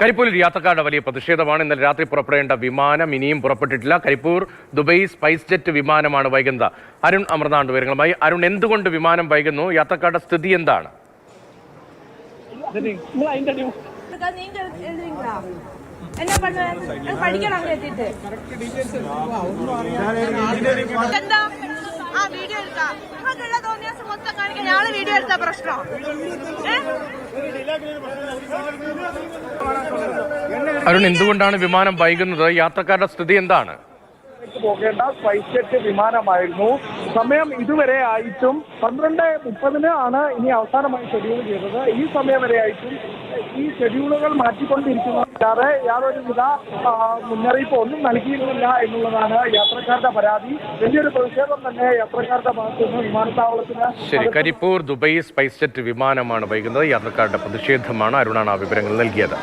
കരിപ്പൂരിൽ യാത്രക്കാരുടെ വലിയ പ്രതിഷേധമാണ്. ഇന്നലെ രാത്രി പുറപ്പെടേണ്ട വിമാനം ഇനിയും പുറപ്പെട്ടിട്ടില്ല. കരിപ്പൂർ ദുബൈ സ്പൈസ് ജെറ്റ് വിമാനമാണ് വൈകുന്നത്. അരുൺ അമൃതാണ്ട് വിവരങ്ങളുമായി. അരുൺ, എന്തുകൊണ്ട് വിമാനം വൈകുന്നു? യാത്രക്കാരുടെ സ്ഥിതി എന്താണ്? അരുൺ, എന്തുകൊണ്ടാണ് വിമാനം വൈകുന്നത്? യാത്രക്കാരുടെ സ്ഥിതി എന്താണ്? പോകേണ്ട സ്പൈസ് ജെറ്റ് വിമാനമായിരുന്നു. സമയം ഇതുവരെ ആയിട്ടും 12:30 ആണ് ഇനി അവസാനമായി ഷെഡ്യൂൾ ചെയ്തത്. ഈ സമയം വരെ ആയിട്ടും ഈ ഷെഡ്യൂളുകൾ മാറ്റിക്കൊണ്ടിരിക്കുന്നതല്ലാതെ യാതൊരുവിധ മുന്നറിയിപ്പ് ഒന്നും നൽകിയിരുന്നില്ല എന്നുള്ളതാണ് യാത്രക്കാരുടെ പരാതി. വലിയൊരു പ്രതിഷേധം തന്നെ യാത്രക്കാരുടെ ഭാഗത്തു നിന്ന് വിമാനത്താവളത്തിന്. ശരി, കരിപ്പൂർ ദുബൈ സ്പൈസ് ജെറ്റ് വിമാനമാണ് വൈകുന്നത്. യാത്രക്കാരുടെ പ്രതിഷേധമാണ്. അരുണാണ് ആ വിവരങ്ങൾ നൽകിയത്.